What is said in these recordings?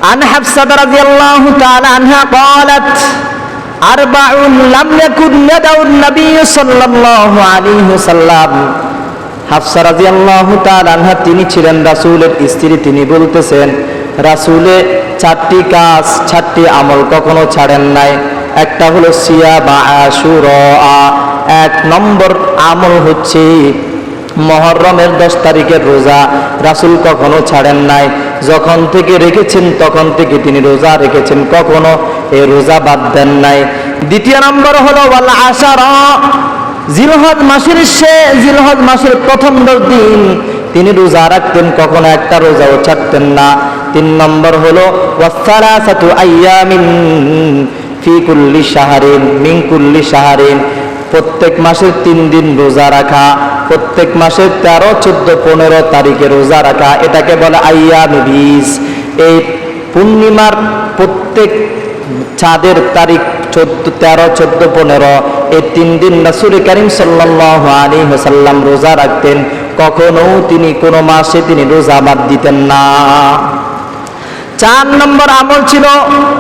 عن حفصة رضي الله تعالى عنها قالت أربع لم يكن يدع النبي صلى الله عليه وسلم হাফসা রাদিয়াল্লাহু তাআলা আনহা তিনি ছিলেন রাসূলের স্ত্রী। তিনি বলতেছেন রাসূলে চারটি কাজ, চারটি আমল কখনো ছাড়েন নাই। একটা হলো সিয়াম আশুরা, এক নম্বর আমল হচ্ছে মুহররমের 10 তারিখের রোজা রাসূল কখনো ছাড়েন নাই। যখন থেকে রেখেছেন তখন থেকে তিনি রোজা রেখেছেন, কখনো এই রোজা বাদ দেন নাই। দ্বিতীয় নম্বর হলো ওয়াল আশারা, জিলহজ মাসের প্রথম 10 দিন তিনি রোজা রাখতেন, কখনো একটা রোজাও ছাড়তেন না। 3 নম্বর হলো ওয়াসালাসাতু আইয়ামিন ফি কুল্লি শাহরিন মিন কুল্লি শাহরিন, প্রত্যেক মাসের 3 দিন রোজা রাখা, প্রত্যেক মাসের 13, 14, 15 তারিখে রোজা রাখা, এটাকে বলে আইয়ামে বিজ। এই পূর্ণিমার প্রত্যেক চাঁদের তারিখ 13, 14, 15 এই 3 দিন রাসূল করিম সাল্লাল্লাহু আলাইহি ওয়াসাল্লাম রোজা রাখতেন, কখনো তিনি কোনো মাসে তিনি রোজা বাদ দিতেন না। 4 নম্বর আমল ছিল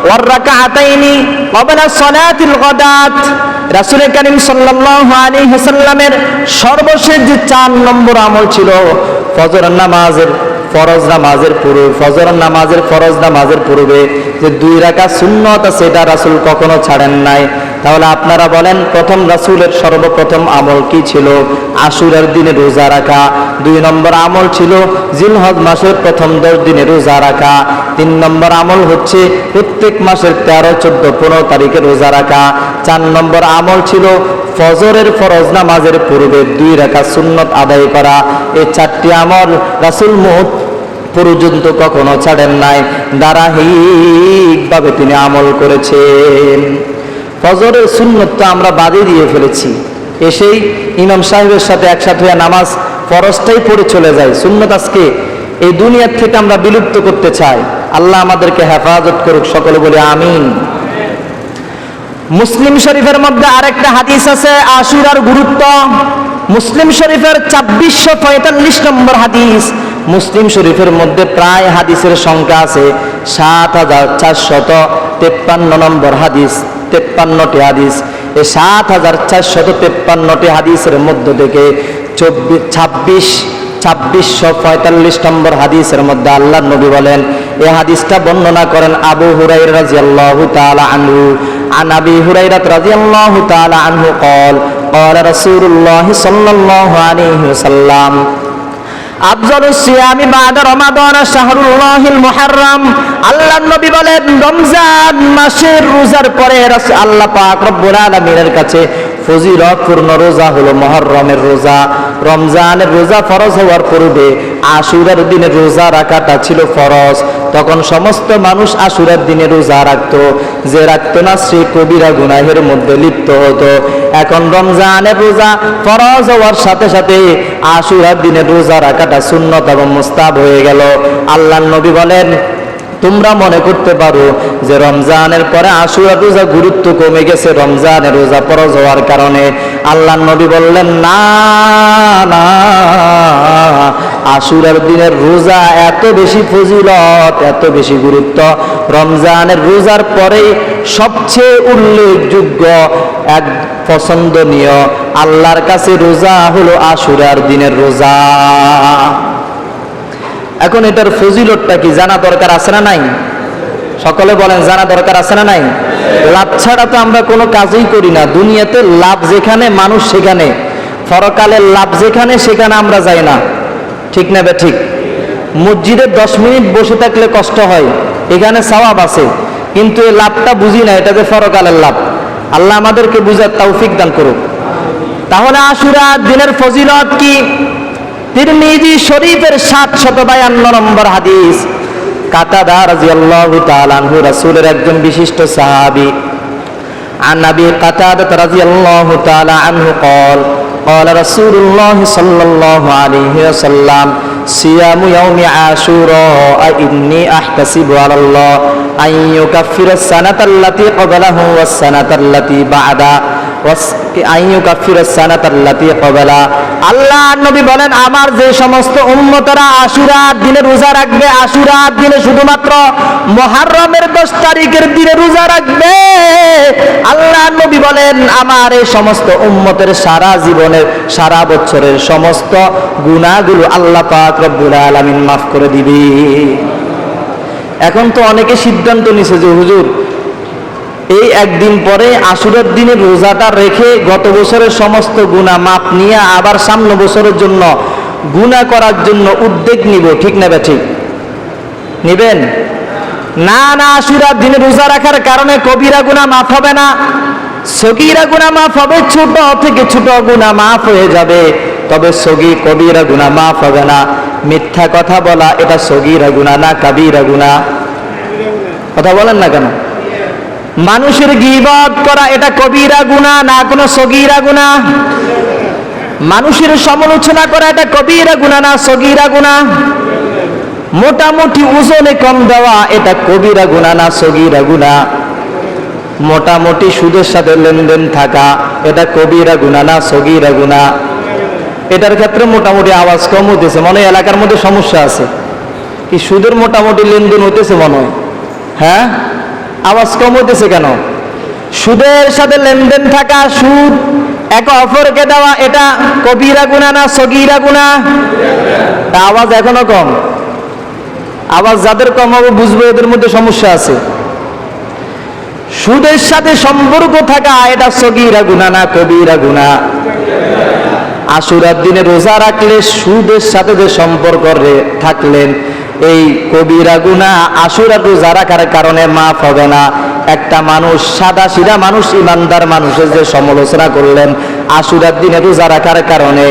ওয়ার রাকাতাইনি ক্বাবলা সালাতিল গাদাত। রাসূল করিম সাল্লাল্লাহু আলাইহি ওয়াসাল্লামের সর্বশেষ যে 4 নম্বর আমল ছিল ফজর নামাজের ফরজ নামাজের পূর্বে যে 2 রাকাত সুন্নত আছে সেটা রাসূল কখনো ছাড়েন নাই। তাহলে আপনারা বলেন প্রথম রাসূলের সর্বপ্রথম আমল কি ছিল? আশুরার দিনে রোজা রাখা। 2 নম্বর আমল ছিল জিলহজ মাসের প্রথম 10 দিনে রোজা রাখা। 3 নম্বর আমল হচ্ছে প্রত্যেক মাসের 13, 14, 15 তারিখে রোজা রাখা। 4 নম্বর আমল ছিল ফজরের ফরজ নামাজের পূর্বে 2 রাকাত সুন্নত আদায় করা। এই 4টি আমল রাসূল পর্যন্ত কখনো ছাড়েন নাই, ধারাবাহিকভাবে তিনি আমল করেছেন। ফজরের সুন্নত তো আমরা বাদে দিয়ে ফেলেছি, এসেই ইমাম সাহেবের সাথে একসাথে হয়ে নামাজ ফরজটাই পড়ে চলে যায়। সুন্নত আজকে এই দুনিয়ার থেকে আমরা বিলুপ্ত করতে চাই। আল্লাহ আমাদেরকে হেফাজত করুক, সকলে বলি আমিন। মুসলিম শরীফের মধ্যে আরেকটা হাদিস আছে আশুরার গুরুত্ব। মুসলিম শরীফের 2445 নম্বর হাদিস। মুসলিম শরীফের মধ্যে প্রায় হাদিসের সংখ্যা আছে 7453 নম্বর হাদিস, 53টি হাদিস। এই 7453 হাদিসের মধ্য থেকে 2645 নম্বর হাদিসের মধ্যে আল্লাহর নবী বলেন, এই হাদিসটা বর্ণনা করেন আবু হুরায়রা রাদিয়াল্লাহু তাআলা আনহু। আন আবি হুরায়রা রাদিয়াল্লাহু তাআলা আনহু قال قال رسول الله صلى الله عليه وسلم আফজালুস সিয়ামি বাদা রমাদান শাহরুল্লাহিল মুহাররম। আল্লাহর নবী বলেন রমজান মাসের রোজার পরে আল্লাহ পাক রব্বুল আলামিনের কাছে ফজিলতপূর্ণ রোজা হলো মুহররমের রোজা। রমজানের রোজা ফরজ হওয়ার পূর্বে আশুরার দিনে রোজা রাখাটা ছিল ফরজ। তখন সমস্ত মানুষ আশুরার দিনে রোজা রাখতো, যে রাখতো না সে কবিরা গুনাহের মধ্যে লিপ্ত হতো। এখন রমজানের রোজা ফরজ হওয়ার সাথে সাথে আশুরার দিনে রোজা রাখাটা সুন্নত এবং মুস্তাহাব হয়ে গেল। আল্লাহর নবী বলেন তোমরা মনে করতে পারো যে রমজানের পরে আশুরার রোজা গুরুত্ব কমে গেছে রমজানের রোজা ফরজ হওয়ার কারণে। আল্লাহর নবী বললেন না না, আশুরার দিনের রোজা এত বেশি ফজিলত, এত বেশি গুরুত্ব। রমজানের রোজার পরে সবচেয়ে উল্লেখযোগ্য, এক পছন্দনীয় আল্লাহর কাছে রোজা হলো আশুরার দিনের রোজা। এখন এটার ফজিলতটা কি জানা দরকার আছে না নাই? সকলে বলেন জানা দরকার আছে না নাই? লাভ ছাড়া তো আমরা কোনো কাজই করি না। দুনিয়াতে লাভ যেখানে মানুষ সেখানে, পরকালের লাভ যেখানে সেখানে আমরা যাই না, ঠিক না বে ঠিক? মসজিদে 10 মিনিট বসে থাকলে কষ্ট হয়, এখানে সওয়াব আছে, কিন্তু এই লাভটা বুঝি না, এটা যে পরকালের লাভ। আল্লাহ আমাদেরকে বুঝার তৌফিক দান করুক। তাহলে আশুরা দিনের ফজিলত কি? তিরমিজি শরীফের 752 নম্বর হাদিস। কাতাদা রাদিয়াল্লাহু তাআলা আনহু রাসূলের একজন বিশিষ্ট সাহাবী। عن أبي قتادة رضي الله تعالى عنه قال قال رسول الله صلى الله عليه وسلم صيام يوم عاشوراء إني أحتسب على الله أن يكفر السنة التي قبله والسنة التي بعده আল্লাহ নবী বলেন আমার যে সমস্ত উম্মতরা আশুরার দিনে রোজা রাখবে, আশুরার দিনে শুধুমাত্র মুহররমের 10 তারিখের দিনে রোজা রাখবে, আল্লাহ নবী বলেন আমার এই সমস্ত উম্মতের সারা জীবনের সারা বছরের সমস্ত গুনাহগুলো আল্লাহ পাক রব্বুল আলামিন মাফ করে দিবে। এখন তো অনেকে সিদ্ধান্ত নিছে যে হুজুর এই একদিন পরে আশুরার দিনে রোজাটা রেখে গত বছরের সমস্ত গুনাহ মাপ নিয়ে আবার সামনে বছরের জন্য গুনাহ করার জন্য উদ্যোগ নিব, ঠিক না ঠিক নিবেন? না না, আশুরার দিনে রোজা রাখার কারণে কবিরা গুনাহ মাফ হবে না, সগীরা গুনাহ মাফ হবে, ছোট থেকে ছোট গুনাহ মাফ হয়ে যাবে, তবে কবিরা গুনাহ মাফ হবে না। মিথ্যা কথা বলা এটা সগীরা গুনাহ না কাবীরা গুনাহ? কথা বলেন না কেন? মানুষের গীবত করা এটা কবিরা গুনাহ না কোনো সগীরা গুনাহ? মানুষের সমালোচনা করা এটা কবিরা গুনাহ না সগীরা গুনাহ? মোটামুটি ওজনে কম দেওয়া এটা কবিরা গুনাহ না সগীরা গুনাহ? মোটামুটি সুদের সাথে লেনদেন থাকা এটা কবিরা গুনাহ না সগীরা গুনাহ? এটার ক্ষেত্রে মোটামুটি আওয়াজ কম হতেছে, মনে হয় এলাকার মধ্যে সমস্যা আছে কি? সুদের মোটামুটি লেনদেন হতেছে মনে হয়, হ্যাঁ? আওয়াজ কম হতেছে কেন? সুদের সাথে লেনদেন থাকা, সুদ একে অপরকে দেওয়া এটা কবিরা গুনাহ না সগীরা গুনাহ? আওয়াজ এখনো কম। আওয়াজ যাদের কম হবে বুঝবো এদের মধ্যে সমস্যা আছে। সুদের সাথে সম্পর্ক থাকা এটা সগীরা গুনাহ না কবিরা গুনাহ? আশুরার দিনে রোজা রাখলে সুদের সাথে যে সম্পর্ক থাকলেন এই কবিরা গুনাহ আশুরার রোজা রাখার কারণে মাফ হবে না। একটা মানুষ সাদা সিধা মানুষ ইমানদার মানুষের যে সমালোচনা করলেন আশুরার দিনে রোজা রাখার কারণে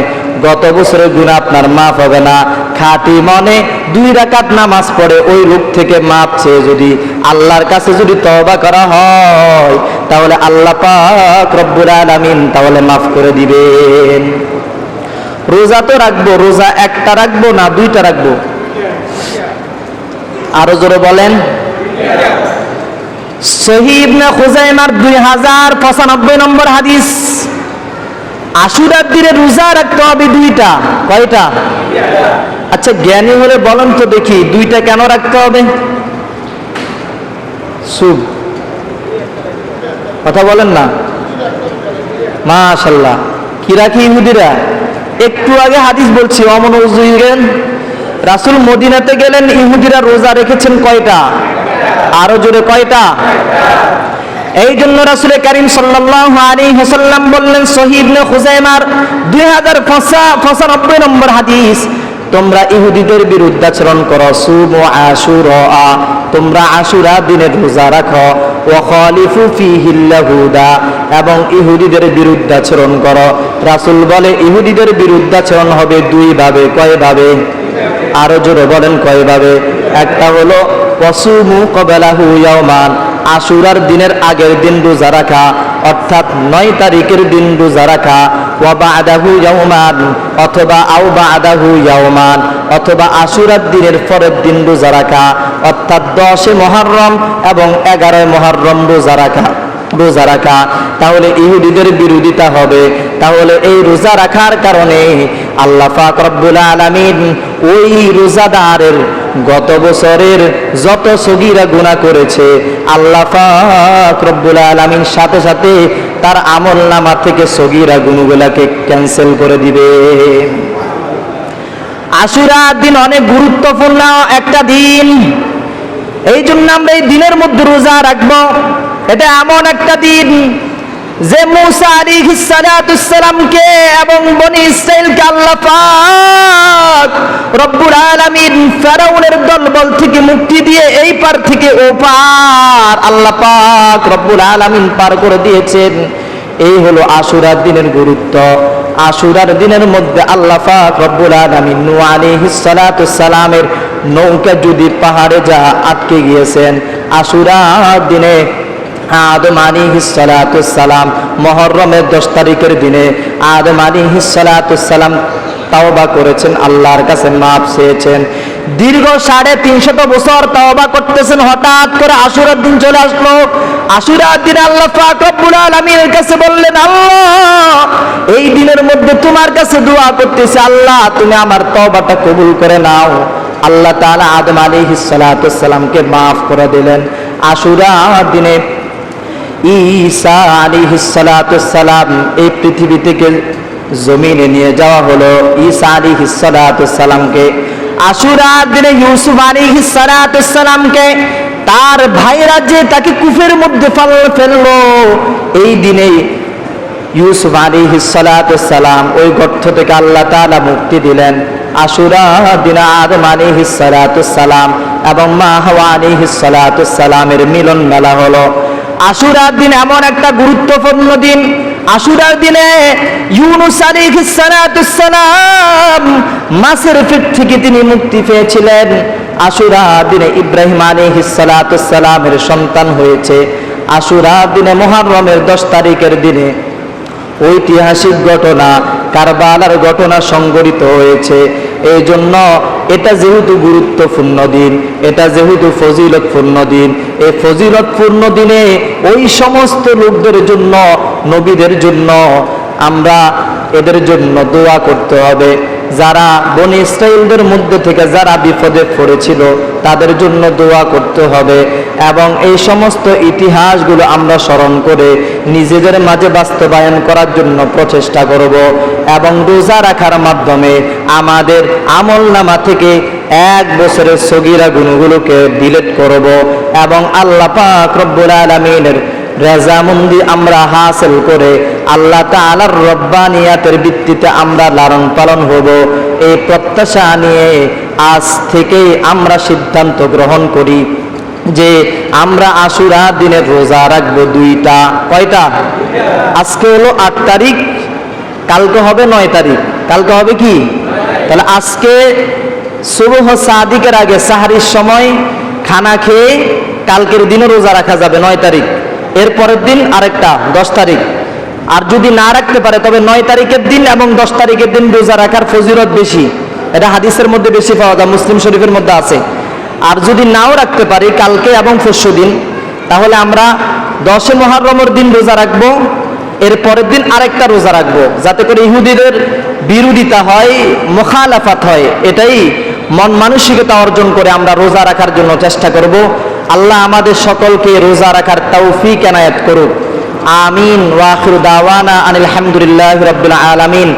গত বছরের গুনাহ আপনার মাফ হবে না। খাঁটি মনে 2 রাকাত নামাজ পড়ে ওই রূপ থেকে মাপ চেয়ে যদি আল্লাহর কাছে যদি তওবা করা হয় তাহলে আল্লাহ পাক রব্বুল আলামিন তাহলে মাফ করে দিবেন। রোজা তো রাখবো, রোজা একটা রাখবো না 2টা রাখবো? আরো জোরে বলেন। সহিহ ইবনে খুজাইমার 2095 নম্বর হাদিস, আশুরার দিনে রোজা রাখতে হবে 2টা। কয়টা? আচ্ছা জ্ঞানী হলে বলেন তো দেখি 2টা কেন রাখতে হবে? সুব কথা বলেন না, মাশাআল্লাহ। কি রাখি ইহুদিরা? একটু আগে হাদিস বলছি, অমনোযোগী রাসূল মদিনাতে গেলেন, ইহুদিরা রোজা রেখেছেন কয়টা? আরো জোরে কয়টা? এই জন্য রাসূল কারীম সাল্লাল্লাহু আলাইহি ওয়াসাল্লাম বললেন সহিহ ইবনে খুজাইমার 2095 নম্বর হাদিস, তোমরা ইহুদিদের বিরুদ্ধাচরণ করো, সুমু আশুরা, তোমরা আশুরা দিনে রোজা রাখো, ওয়া খালিফু ফীহিল ইয়াহুদা, এবং ইহুদিদের বিরুদ্ধাচরণ করো। রাসূল বলে ইহুদিদের বিরুদ্ধাচরণ হবে 2 ভাবে। কয় ভাবে? আরো জোরে বলেন কয় ভাবে? একটা হলো ওয়াসুমু ক্বাবলাহু ইয়াওমান, আশুরার দিনের আগের দিন রোজা রাখা, অর্থাৎ 9 তারিখের দিন রোজা রাখা, ওয়া বা'দাহু ইয়াওমান, অথবা আও বা'দাহু ইয়াওমান, অথবা আশুরার দিনের পরের দিন রোজা রাখা, অর্থাৎ 10 মুহররম এবং 11 মুহররম রোজা রাখা। তাহলে ইহুদিদের বিরোধিতা হবে। তাহলে এই রোজা রাখার কারণে আল্লাহ পাক রব্বুল আলামিন ওই রোজাদারের গত বছরের যত সগীরা গুনাহ করেছে আল্লাহ পাক রব্বুল আলামিন সাথে সাথে তার আমলনামা থেকে সগীরা গুনাহগুলোকে ক্যান্সেল করে দিবে। আশুরার দিন অনেক গুরুত্বপূর্ণ একটা দিন, এই জন্য আমরা এই দিনের মধ্যে রোজা রাখবো। এটা এমন একটা দিন যে মূসা আলাইহিস সালাতুস সালামকে এবং বনি ইসরাইলকে আল্লাহ পাক রব্বুল আলামিন ফেরাউনের দলবল থেকে মুক্তি দিয়ে এই পার থেকে ও পার আল্লাহ পাক রব্বুল আলামিন পার করে দিয়েছেন। এই হলো আশুরার দিনের গুরুত্ব। আশুরার দিনের মধ্যে আল্লাহ পাক রব্বুল আলামিন নূহ আলাইহিস সালাতুস সালামের নৌকা যদি পাহাড়ে যা আটকে গিয়েছেন, আশুরার দিনে আদম আলাইহিস সালাতুস সালাম মুহররমের 10 তারিখের দিনে আদম আলাইহিস সালাতুস সালাম তাওবা করেছেন, আল্লাহর কাছে মাফ চেয়েছেন। দীর্ঘ 350 বছর তওবা করতেছেন, হঠাৎ করে আশুরার দিন চলে আসলো। আশুরার দিনে আল্লাহ পাক রব্বুল আলামিনের কাছে বললেন, আল্লাহ এই দিনের মধ্যে তোমার কাছে দোয়া করতেছি, আল্লাহ তুমি আমার তওবাটা কবুল করে নাও। আল্লাহ তাআলা আদম আলাইহিস সালাতু সালামকে মাফ করে দিলেন। আশুরার দিনে ঈসা আলাইহিস সালাতু সালাম এই পৃথিবী থেকে জমিনে নিয়ে যাওয়া হলো। ঈসা আলাইহিস সালাতু সালামকে আশুরার দিনে ইউসুফ আলাইহিস সালাতু সালামকে তার ভাইরা যে তাকে কূপের মধ্যে ফেললো, এই দিনে ইউসুফ আলাইহিস সালাতু সালাম ওই গর্ত থেকে আল্লাহ তাআলা মুক্তি দিলেন। আশুরার দিনে আদম আলাইহিস সালাতু সালাম এবং মা হাওয়া আলাইহিস সালাতু সালামের মিলন মেলা হলো। আশুরার দিন এমন একটা গুরুত্বপূর্ণ দিন। আশুরার দিনে ইউনুস আলাইহিস সালাতু সালাম মাছের পেট থেকে তিনি মুক্তি পেয়েছিলেন। আশুরার দিনে ইব্রাহিম আলাইহিস সালাতু সালামের সন্তান হয়েছে। আশুরার দিনে মুহররমের 10 তারিখের দিনে ঐতিহাসিক ঘটনা কারবালার ঘটনা সংঘটিত হয়েছে। এই জন্য এটা যেহেতু গুরুত্বপূর্ণ দিন, এটা যেহেতু ফজিলতপূর্ণ দিন, এই ফজিলতপূর্ণ দিনে ওই সমস্ত লোকদের জন্য, নবীদের জন্য আমরা এদের জন্য দোয়া করতে হবে। যারা বনি ইসরাইলদের মধ্যে থেকে যারা বিপদে পড়েছিল তাদের জন্য দোয়া করতে হবে এবং এই সমস্ত ইতিহাসগুলো আমরা স্মরণ করে নিজেদের মাঝে বাস্তবায়ন করার জন্য প্রচেষ্টা করব এবং রোজা রাখার মাধ্যমে আমাদের আমলনামা থেকে 1 বছরের সগীরা গুনাহগুলোকে ডিলিট করব এবং আল্লাহ পাক রব্বুল আলামিনের রাজামন্দি আমরা হাসিল করে আল্লাহ তাআলার রব্বানিয়াতের ভিত্তিতে আমরা লালন পালন হব। এই প্রত্যাশা নিয়ে আজ থেকেই আমরা সিদ্ধান্ত গ্রহণ করি যে আমরা আশুরা দিনের রোজা রাখবো 2টা। কয়টা? আজকে হলো 8 তারিখ, কালকে হবে 9 তারিখ। কালকে হবে কি? তাহলে আজকে সুবহ সাদিকের আগে সাহারির সময় খানা খেয়ে কালকের দিনে রোজা রাখা যাবে 9 তারিখ। এর পরের দিন আরেকটা 10 তারিখ। আর যদি না রাখতে পারে তবে 9 তারিখের দিন এবং 10 তারিখের দিন রোজা রাখার ফজিলত বেশি। এটা হাদিসের মধ্যে বেশি পাওয়া যায়, মুসলিম শরীফের মধ্যে আছে। আর যদি নাও রাখতে পারি কালকে এবং পরশু দিন, তাহলে আমরা 10 মুহররমের দিন রোজা রাখবো, এর পরের দিন আরেকটা রোজা রাখবো, যাতে করে ইহুদিদের বিরোধিতা হয়, মুখালাফাত হয়। এটাই মন মানসিকতা অর্জন করে আমরা রোজা রাখার জন্য চেষ্টা করব। আল্লাহ আমাদের সকলকে রোজা রাখার তৌফিক এনায়েত করুক। আমিন। ওয়া আখিরু দাওয়ানা আনিল হামদুলিল্লাহি রাব্বিল আলামিন।